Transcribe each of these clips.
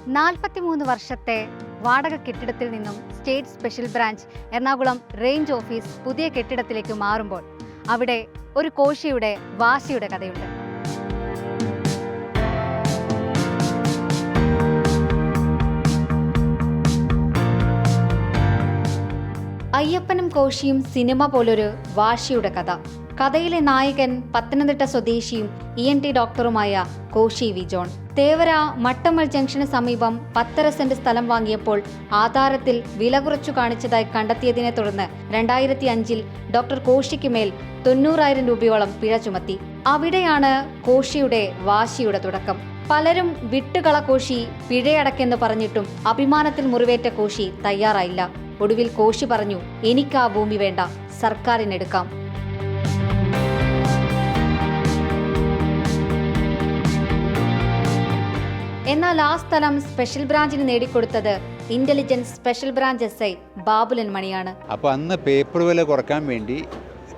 43 വർഷത്തെ വാടക കെട്ടിടത്തിൽ നിന്നും state special branch Ernakulam range office പുതിയ കെട്ടിടത്തിലേക്ക് മാറുമ്പോൾ അവിടെ ഒരു കോശിയുടെ വാശിയുടെ കഥയുണ്ട്. അയ്യപ്പനും കോശിയും സിനിമ പോലൊരു വാശിയുടെ കഥ. കഥയിലെ നായകൻ പത്തനംതിട്ട സ്വദേശിയും ENT ഡോക്ടറുമായ കോശി വി ജോൺ. തേവര മട്ടമ്മൽ ജംഗ്ഷന് സമീപം 10.5 സെന്റ് സ്ഥലം വാങ്ങിയപ്പോൾ ആധാരത്തിൽ വില കുറച്ചു കാണിച്ചതായി കണ്ടെത്തിയതിനെ തുടർന്ന് 2005 ഡോക്ടർ കോശിക്ക് മേൽ 90,000 രൂപയോളം പിഴ ചുമത്തി. അവിടെയാണ് കോശിയുടെ വാശിയുടെ തുടക്കം. പലരും വിട്ടുകള കോശി, പിഴയടക്കെന്ന് പറഞ്ഞിട്ടും അഭിമാനത്തിൽ മുറിവേറ്റ കോശി തയ്യാറായില്ല. ഒടുവിൽ കോശി പറഞ്ഞു, എനിക്ക് ആ ഭൂമി വേണ്ട, സർക്കാരിനെടുക്കാം. എന്നാൽ ആ സ്ഥലം സ്പെഷ്യൽ ബ്രാഞ്ചിന് നേടിക്കൊടുത്തത് ഇന്റലിജൻസ് സ്പെഷ്യൽ ബ്രാഞ്ച് SI ബാബുലൻ മണിയാണ്. അപ്പോൾ അന്ന് പേപ്പർ വില കുറക്കാൻ വേണ്ടി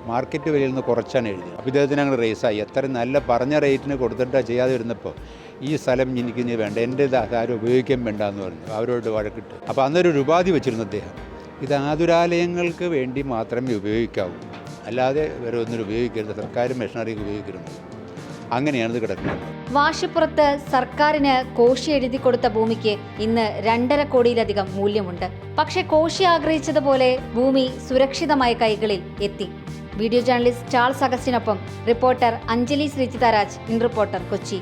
മാർക്കറ്റ് വിലയിൽ നിന്ന് കുറച്ചാണ് എഴുതി. അപ്പോൾ ഇദ്ദേഹത്തിന് ഞങ്ങൾ റേസായി. എത്ര നല്ല പറഞ്ഞ റേറ്റിന് കൊടുത്തിട്ടാ ചെയ്യാതെ വരുന്നപ്പോൾ ഈ സ്ഥലം എനിക്ക് ഇനി വേണ്ട, എൻ്റെ ആരും ഉപയോഗിക്കാൻ വേണ്ട എന്ന് പറഞ്ഞു. അവരോട് വഴക്കിട്ട്. അപ്പോൾ അന്നൊരു ഉപാധി വെച്ചിരുന്നു അദ്ദേഹം, ഇത് ആതുരാലയങ്ങൾക്ക് വേണ്ടി മാത്രമേ ഉപയോഗിക്കാവൂ, അല്ലാതെ വേറെ ഒന്നിനും ഉപയോഗിക്കരുത്, സർക്കാർ മെഷീനറിക്ക് ഉപയോഗിക്കരുത്. അങ്ങനെയാണ് ഇത് കിടക്കുന്നത്. വാശിപ്പുറത്ത് സർക്കാരിന് കോശി എഴുതി കൊടുത്ത ഭൂമിക്ക് ഇന്ന് 2.5 കോടിയിലധികം മൂല്യമുണ്ട്. പക്ഷെ കോശി ആഗ്രഹിച്ചതുപോലെ ഭൂമി സുരക്ഷിതമായ കൈകളിൽ എത്തി. വീഡിയോ ജേർണലിസ്റ്റ് ചാൾസ് അഗസ്റ്റിനൊപ്പം reporter Anjali Sreejitharaj, in reporter, Kochi.